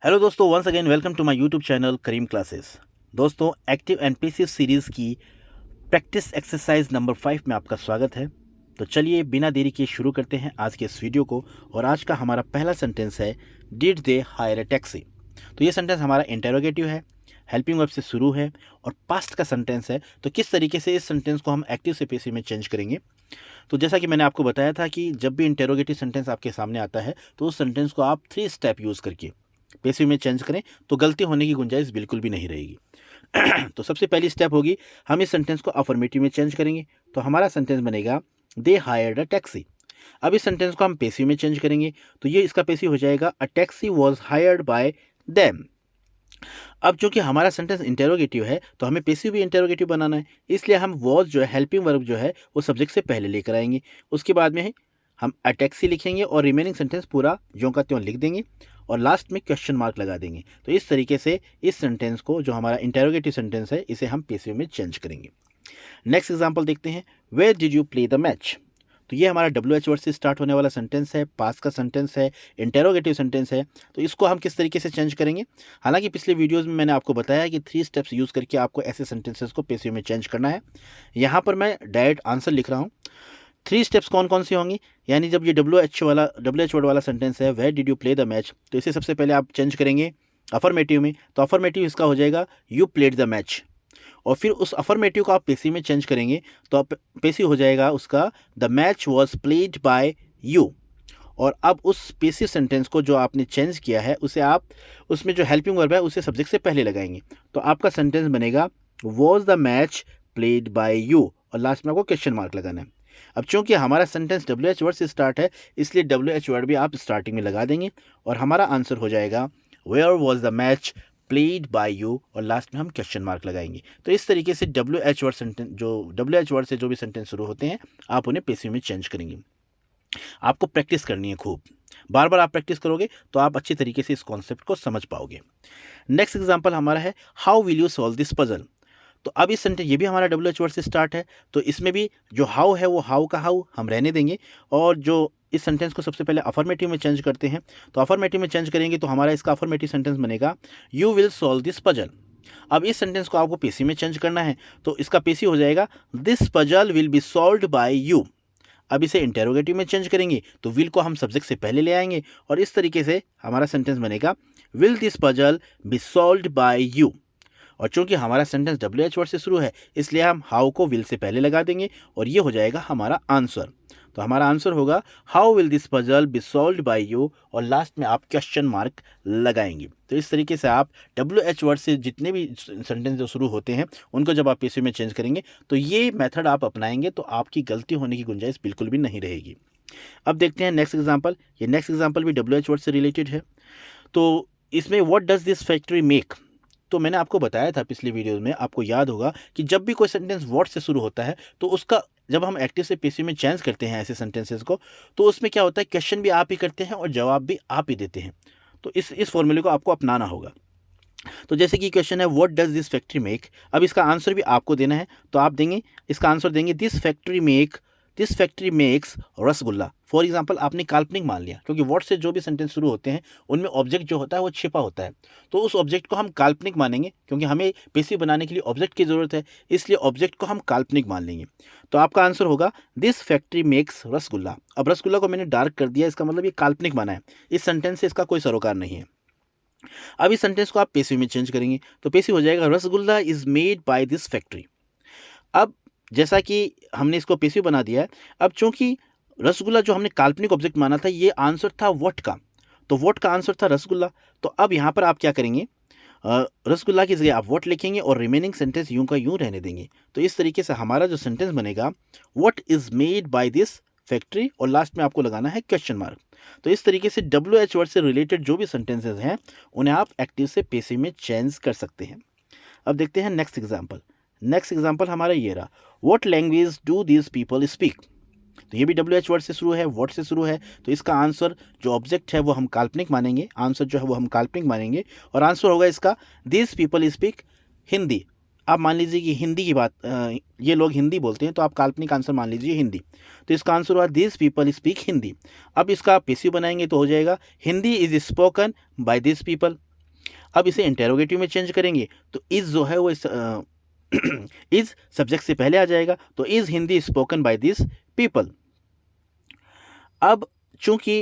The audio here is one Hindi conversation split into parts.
हेलो दोस्तों, once again welcome to my YouTube channel Karim classes. दोस्तों, एक्टिव एंड पैसिव सीरीज़ की प्रैक्टिस एक्सरसाइज नंबर 5 में आपका स्वागत है। तो चलिए बिना देरी के शुरू करते हैं आज के इस वीडियो को। और आज का हमारा पहला सेंटेंस है, did they hire a taxi. तो ये सेंटेंस हमारा इंटेरोगेटिव है, हेल्पिंग वर्ब से शुरू है और पास्ट का सेंटेंस है। तो किस तरीके से इस सेंटेंस को हम एक्टिव से पैसिव में चेंज करेंगे। तो जैसा कि मैंने आपको बताया था कि जब भी इंटेरोगेटिव सेंटेंस आपके सामने आता है तो उस सेंटेंस को आप 3 स्टेप यूज़ करके पैसिव में चेंज करें तो गलती होने की गुंजाइश बिल्कुल भी नहीं रहेगी। तो सबसे पहली स्टेप होगी, हम इस सेंटेंस को अफर्मेटिव में चेंज करेंगे। तो हमारा सेंटेंस बनेगा, दे हायर्ड अ टैक्सी। अब इस सेंटेंस को हम पैसिव में चेंज करेंगे तो ये इसका पैसिव हो जाएगा, a taxi was hired by them. अब चूंकि हमारा सेंटेंस इंटेरोगेटिव है तो हमें पैसिव भी इंटेरोगेटिव बनाना है, इसलिए हम वॉज जो है, हेल्पिंग वर्ब जो है, वो सब्जेक्ट से पहले लेकर आएंगे। उसके बाद में हम अ टैक्सी लिखेंगे और रिमेनिंग सेंटेंस पूरा ज्यों का त्यों लिख देंगे और लास्ट में क्वेश्चन मार्क लगा देंगे। तो इस तरीके से इस सेंटेंस को, जो हमारा इंटेरोगेटिव सेंटेंस है, इसे हम पैसिव में चेंज करेंगे। नेक्स्ट एग्जांपल देखते हैं, where did you play the match. तो ये हमारा WH वर्ड से स्टार्ट होने वाला सेंटेंस है, पास्ट का सेंटेंस है, इंटेरोगेटिव सेंटेंस है। तो इसको हम किस तरीके से चेंज करेंगे। हालांकि पिछले वीडियोस में मैंने आपको बताया कि 3 स्टेप्स यूज़ करके आपको ऐसे सेंटेंसेस को पैसिव में चेंज करना है। यहाँ पर मैं डायरेक्ट आंसर लिख रहा हूँ। 3 स्टेप्स कौन कौन सी होंगी, यानी जब ये WH वर्ड वाला सेंटेंस है, where did you play the match, तो इसे सबसे पहले आप चेंज करेंगे अफर्मेटिव में। तो अफर्मेटिव इसका हो जाएगा, यू प्लेड द मैच। और फिर उस अफर्मेटिव को आप पैसिव में चेंज करेंगे तो आप पैसिव हो जाएगा उसका, the match was played by you. और अब उस पैसिव सेंटेंस को जो आपने चेंज किया है उसे आप, उसमें जो हेल्पिंग वर्ब है उसे सब्जेक्ट से पहले लगाएंगे। तो आपका सेंटेंस बनेगा, was the match played by you, और लास्ट में आपको क्वेश्चन मार्क लगाना है। अब चूंकि हमारा सेंटेंस WH वर्ड से स्टार्ट है, इसलिए WH वर्ड भी आप स्टार्टिंग में लगा देंगे और हमारा आंसर हो जाएगा, where was the match played by you, और लास्ट में हम क्वेश्चन मार्क लगाएंगे। तो इस तरीके से WH वर्ड सेंटेंस, जो WH वर्ड से जो भी सेंटेंस शुरू होते हैं, आप उन्हें पैसिव में चेंज करेंगे। आपको प्रैक्टिस करनी है खूब, बार बार आप प्रैक्टिस करोगे तो आप अच्छी तरीके से इस कॉन्सेप्ट को समझ पाओगे। नेक्स्ट एग्जांपल हमारा है, how will you solve this puzzle. तो अब इस सेंटेंस, ये भी हमारा WH वर्ड से स्टार्ट है, तो इसमें भी जो हाउ है वो हाउ का हाउ हम रहने देंगे। और जो इस सेंटेंस को सबसे पहले अफर्मेटिव में चेंज करते हैं, तो अफर्मेटिव में चेंज करेंगे तो हमारा इसका अफर्मेटिव सेंटेंस बनेगा, you will solve this puzzle. अब इस सेंटेंस को आपको पैसिव में चेंज करना है, तो इसका पैसिव हो जाएगा, this puzzle will be solved by you. अब इसे इंटेरोगेटिव में चेंज करेंगे तो विल को हम सब्जेक्ट से पहले ले आएंगे और इस तरीके से हमारा सेंटेंस बनेगा, will this puzzle be solved by you. और चूंकि हमारा सेंटेंस WH वर्ड से शुरू है, इसलिए हम हाउ को विल से पहले लगा देंगे और ये हो जाएगा हमारा आंसर। तो हमारा आंसर होगा, how will this puzzle be solved by you, और लास्ट में आप क्वेश्चन मार्क लगाएंगे। तो इस तरीके से आप WH वर्ड से जितने भी सेंटेंस जो शुरू होते हैं उनको जब आप पैसिव में चेंज करेंगे तो ये मेथड आप अपनाएंगे तो आपकी गलती होने की गुंजाइश बिल्कुल भी नहीं रहेगी। अब देखते हैं नेक्स्ट एग्जाम्पल। ये नेक्स्ट एग्जाम्पल भी WH वर्ड से रिलेटेड है। तो इसमें, what does this factory make. तो मैंने आपको बताया था पिछली वीडियोस में, आपको याद होगा कि जब भी कोई सेंटेंस व्हाट से शुरू होता है तो उसका, जब हम एक्टिव से पैसिव में चेंज करते हैं ऐसे सेंटेंसेस को, तो उसमें क्या होता है, क्वेश्चन भी आप ही करते हैं और जवाब भी आप ही देते हैं। तो इस फॉर्मूले को आपको अपनाना होगा। तो जैसे कि क्वेश्चन है, what does this factory make. अब इसका आंसर भी आपको देना है, तो आप देंगे, इसका आंसर देंगे, this factory makes rasgulla. For example, आपने काल्पनिक मान लिया, क्योंकि व्हाट से जो भी सेंटेंस शुरू होते हैं उनमें ऑब्जेक्ट जो होता है वो छिपा होता है, तो उस ऑब्जेक्ट को हम काल्पनिक मानेंगे, क्योंकि हमें पैसिव बनाने के लिए ऑब्जेक्ट की ज़रूरत है, इसलिए ऑब्जेक्ट को हम काल्पनिक मान लेंगे। तो आपका आंसर होगा, दिस फैक्ट्री मेक्स रसगुल्ला। अब रसगुल्ला को मैंने डार्क कर दिया, इसका मतलब ये काल्पनिक माना है, इस सेंटेंस से इसका कोई सरोकार नहीं है। अब इस सेंटेंस को आप पैसिव में चेंज करेंगे तो पैसिव हो जाएगा, rasgulla is made by this factory. अब जैसा कि हमने इसको पैसिव बना दिया है, अब चूंकि रसगुल्ला जो हमने काल्पनिक ऑब्जेक्ट माना था, ये आंसर था व्हाट का, तो व्हाट का आंसर था रसगुल्ला। तो अब यहाँ पर आप क्या करेंगे, रसगुल्ला की जगह आप व्हाट लिखेंगे और रिमेनिंग सेंटेंस यूं का यूं रहने देंगे। तो इस तरीके से हमारा जो सेंटेंस बनेगा, what is made by this factory, और लास्ट में आपको लगाना है क्वेश्चन मार्क। तो इस तरीके से WH वर्ड से रिलेटेड जो भी सेंटेंसेस हैं उन्हें आप एक्टिव से पैसिव में चेंज कर सकते हैं। अब देखते हैं नेक्स्ट एग्जाम्पल। नेक्स्ट एग्जाम्पल हमारा ये रहा, what language do these people speak. तो ये भी WH वर्ड से शुरू है, व्हाट से शुरू है, तो इसका आंसर, जो ऑब्जेक्ट है वो हम काल्पनिक मानेंगे, आंसर जो है वो हम काल्पनिक मानेंगे, और आंसर होगा इसका, दीज पीपल स्पीक हिंदी। आप मान लीजिए कि हिंदी की बात, ये लोग हिंदी बोलते हैं, तो आप काल्पनिक आंसर मान लीजिए हिंदी। तो इसका आंसर हुआ, दीज पीपल स्पीक हिंदी। अब इसका पैसिव बनाएंगे तो हो जाएगा, Hindi is spoken by this people. अब इसे इंटेरोगेटिव में चेंज करेंगे तो इज़ जो है वो इस इज़ सब्जेक्ट से पहले आ जाएगा, तो is Hindi spoken by this people. अब चूंकि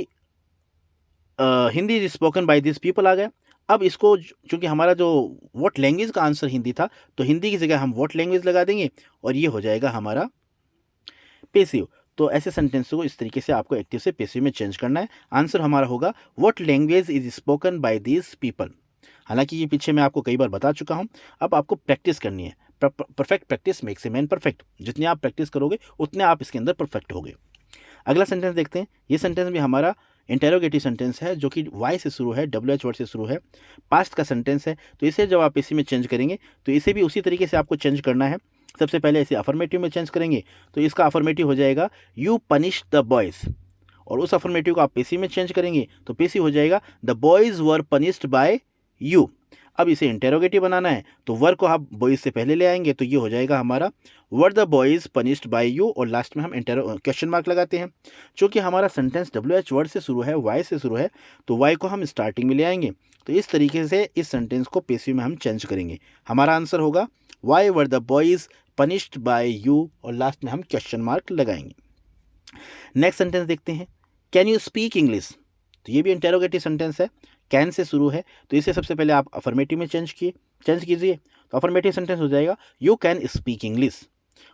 Hindi is spoken by this people आ गया, अब इसको चूंकि हमारा जो व्हाट लैंग्वेज का आंसर हिंदी था, तो हिंदी की जगह हम व्हाट लैंग्वेज लगा देंगे और ये हो जाएगा हमारा पेसिव। तो ऐसे सेंटेंस को इस तरीके से आपको एक्टिव से पेसिव में चेंज करना है। आंसर हमारा होगा what language is spoken by this people. हालांकि ये पीछे मैं आपको कई बार बता चुका हूँ, अब आपको प्रैक्टिस करनी है। Perfect practice makes a man perfect. जितनी आप प्रैक्टिस करोगे उतने आप इसके अंदर परफेक्ट होगे। अगला सेंटेंस देखते हैं। ये सेंटेंस भी हमारा इंटेरोगेटिव सेंटेंस है, जो कि वाई से शुरू है, WH वर्ड से शुरू है, पास्ट का सेंटेंस है। तो इसे जब आप इसी में चेंज करेंगे तो इसे भी उसी तरीके से आपको चेंज करना है। सबसे पहले इसे अफर्मेटिव में चेंज करेंगे तो इसका अफर्मेटिव हो जाएगा यू पनिश द बॉयज़, और उस अफर्मेटिव को आप पेसिव में चेंज करेंगे तो पेसिव हो जाएगा the boys were punished bye you. अब इसे इंटेरोगेटिव बनाना है तो वर को आप बॉयज़ से पहले ले आएंगे तो ये हो जाएगा हमारा were the boys punished bye you, और लास्ट में हम क्वेश्चन मार्क लगाते हैं। चूँकि हमारा सेंटेंस WH वर्ड से शुरू है, वाई से शुरू है, तो वाई को हम स्टार्टिंग में ले आएंगे। तो इस तरीके से इस सेंटेंस को पेसिव में हम चेंज करेंगे। हमारा आंसर होगा why were the boys punished bye you, और लास्ट में हम क्वेश्चन मार्क लगाएंगे। नेक्स्ट सेंटेंस देखते हैं। Can you speak English. तो ये भी इंटेरोगेटिव सेंटेंस है, कैन से शुरू है, तो इसे सबसे पहले आप अफर्मेटिव में चेंज कीजिए। तो अफर्मेटिव सेंटेंस हो जाएगा यू कैन स्पीक इंग्लिश।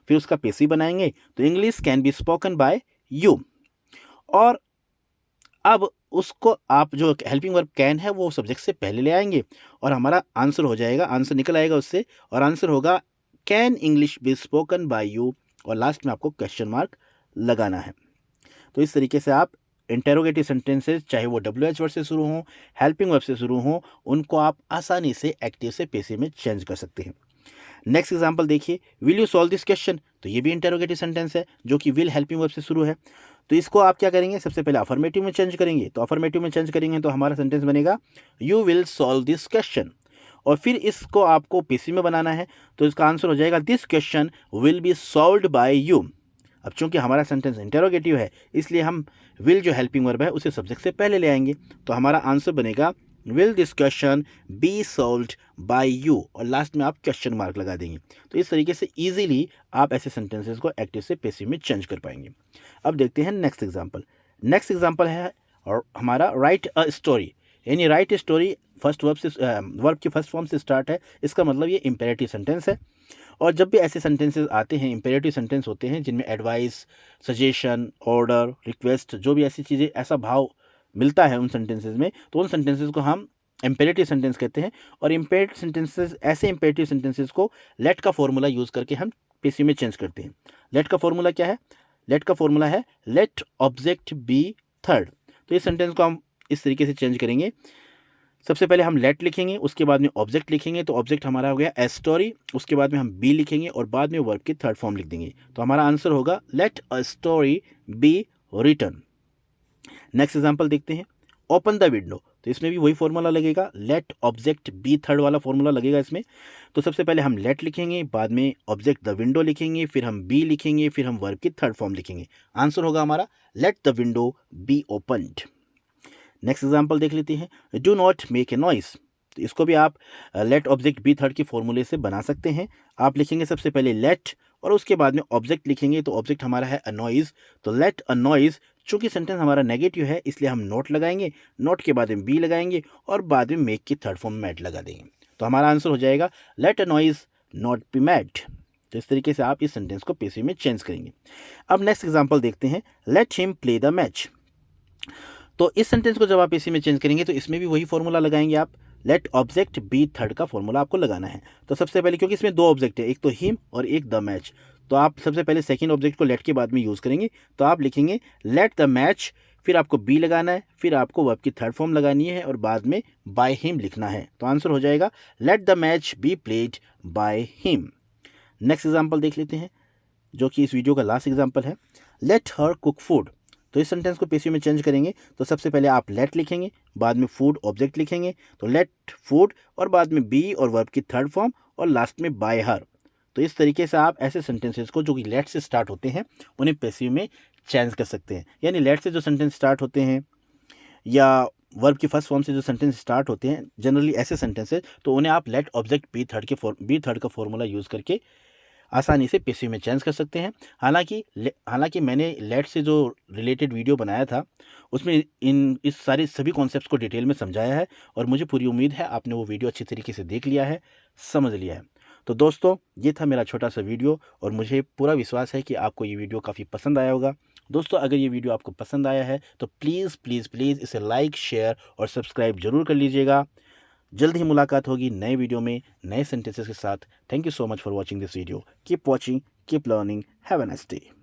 फिर उसका पेसिव बनाएंगे तो English can be spoken by you, और अब उसको आप जो हेल्पिंग वर्ब कैन है वो सब्जेक्ट से पहले ले आएंगे और हमारा आंसर हो जाएगा, आंसर निकल आएगा उससे, और आंसर होगा can English be spoken by you, और लास्ट में आपको क्वेश्चन मार्क लगाना है। तो इस तरीके से आप इंटेरोगेटिव सेंटेंसेस, चाहे वो WH वर्ड से शुरू हों, हेल्पिंग वर्ब से शुरू हों, उनको आप आसानी से एक्टिव से पेसिव में चेंज कर सकते हैं। नेक्स्ट एग्जांपल देखिए। Will you solve this question. तो ये भी इंटेरोगेटिव सेंटेंस है, जो कि विल हेल्पिंग वर्ब से शुरू है। तो इसको आप क्या करेंगे, सबसे पहले अफर्मेटिव में चेंज करेंगे। तो अफर्मेटिव में चेंज करेंगे तो हमारा सेंटेंस बनेगा you will solve this question, और फिर इसको आपको पेसिव में बनाना है। तो इसका आंसर हो जाएगा this question will be solved by you. अब चूंकि हमारा सेंटेंस इंटेरोगेटिव है, इसलिए हम विल जो हेल्पिंग वर्ब है उसे सब्जेक्ट से पहले ले आएंगे। तो हमारा आंसर बनेगा will this question be solved by you, और लास्ट में आप क्वेश्चन मार्क लगा देंगे। तो इस तरीके से इजीली आप ऐसे सेंटेंसेस को एक्टिव से पेसिव में चेंज कर पाएंगे। अब देखते हैं नेक्स्ट एग्जांपल। नेक्स्ट एग्जांपल है और हमारा राइट अ स्टोरी, यानी राइट स्टोरी फर्स्ट वर्ब से वर्ब की फर्स्ट फॉर्म से स्टार्ट है। इसका मतलब ये इंपेरेटिव सेंटेंस है, और जब भी ऐसे सेंटेंसेस आते हैं, इंपेरेटिव सेंटेंस होते हैं जिनमें एडवाइस, सजेशन, ऑर्डर, रिक्वेस्ट, जो भी ऐसी चीज़ें, ऐसा भाव मिलता है उन सेंटेंसेस में, तो उन सेंटेंसेस को हम इंपेरेटिव सेंटेंस कहते हैं। और इंपेरेटिव सेंटेंसेस, ऐसे इंपेरेटिव सेंटेंसेस को लेट का फॉर्मूला यूज़ करके हम पेसिव में चेंज करते हैं। लेट का फॉर्मूला क्या है? लेट का फॉर्मूला है लेट ऑब्जेक्ट बी थर्ड। तो इस सेंटेंस को हम इस तरीके से चेंज करेंगे। सबसे पहले हम लेट लिखेंगे, उसके बाद में ऑब्जेक्ट लिखेंगे, तो ऑब्जेक्ट हमारा हो गया ए स्टोरी, उसके बाद में हम बी लिखेंगे और बाद में वर्ब की थर्ड फॉर्म लिख देंगे। तो हमारा आंसर होगा let a story be written. Next example देखते हैं। Open the window. तो इसमें भी वही फॉर्मूला लगेगा, लेट ऑब्जेक्ट बी थर्ड वाला फॉर्मूला लगेगा इसमें। तो सबसे पहले हम लेट लिखेंगे, बाद में ऑब्जेक्ट द विंडो लिखेंगे, फिर हम बी लिखेंगे, फिर हम वर्ब की थर्ड फॉर्म लिखेंगे। आंसर होगा हमारा let the window B opened. Next example देख लेते हैं। Do not make a noise. तो इसको भी आप लेट ऑब्जेक्ट बी थर्ड के फॉर्मूले से बना सकते हैं। आप लिखेंगे सबसे पहले लेट और उसके बाद में ऑब्जेक्ट लिखेंगे, तो ऑब्जेक्ट हमारा है अ नॉइज। तो लेट अ नॉइज, चूँकि सेंटेंस हमारा नेगेटिव है इसलिए हम नोट लगाएंगे, नोट के बाद में बी लगाएंगे और बाद में मेक की थर्ड फॉर्म मैड लगा देंगे। तो हमारा आंसर हो जाएगा let a noise not be mad. तो इस तरीके से आप इस सेंटेंस को पेसिव में चेंज करेंगे। अब नेक्स्ट एग्जांपल देखते हैं। Let him play the match. तो इस सेंटेंस को जब आप इसी में चेंज करेंगे तो इसमें भी वही फॉर्मूला लगाएंगे आप, लेट ऑब्जेक्ट बी थर्ड का फॉर्मूला आपको लगाना है। तो सबसे पहले, क्योंकि इसमें दो ऑब्जेक्ट है, एक तो हिम और एक द मैच, तो आप सबसे पहले सेकंड ऑब्जेक्ट को लेट के बाद में यूज़ करेंगे। तो आप लिखेंगे लेट द मैच, फिर आपको बी लगाना है, फिर आपको वर्ब की थर्ड फॉर्म लगानी है और बाद में बाय हिम लिखना है। तो आंसर हो जाएगा let the match be played by him. Next example देख लेते हैं, जो कि इस वीडियो का लास्ट एग्जाम्पल है। Let her cook food. तो इस सेंटेंस को पेसिव में चेंज करेंगे। तो सबसे पहले आप लेट लिखेंगे, बाद में फूड ऑब्जेक्ट लिखेंगे, तो लेट फूड और बाद में बी और वर्ब की थर्ड फॉर्म और लास्ट में बाय हर। तो इस तरीके से आप ऐसे सेंटेंसेस को जो कि लेट से स्टार्ट होते हैं उन्हें पेसिव में चेंज कर सकते हैं। यानी लेट से जो सेंटेंस स्टार्ट होते हैं या वर्ब की फर्स्ट फॉर्म से जो सेंटेंस स्टार्ट होते हैं, जनरली ऐसे सेंटेंसेस, तो उन्हें आप लेट ऑब्जेक्ट बी थर्ड का फॉर्मूला यूज़ करके आसानी से पेसिव में चेंज कर सकते हैं। हालांकि मैंने लेट से जो रिलेटेड वीडियो बनाया था उसमें इस सारे सभी कॉन्सेप्ट्स को डिटेल में समझाया है, और मुझे पूरी उम्मीद है आपने वो वीडियो अच्छी तरीके से देख लिया है, समझ लिया है। तो दोस्तों, ये था मेरा छोटा सा वीडियो, और मुझे पूरा विश्वास है कि आपको ये वीडियो काफ़ी पसंद आया होगा। दोस्तों, अगर ये वीडियो आपको पसंद आया है तो प्लीज़ प्लीज़ प्लीज़ इसे लाइक, शेयर और सब्सक्राइब ज़रूर कर लीजिएगा। जल्द ही मुलाकात होगी नए वीडियो में नए सेंटेंसेस के साथ। Thank you so much for watching this video. Keep watching, keep learning, have a nice day.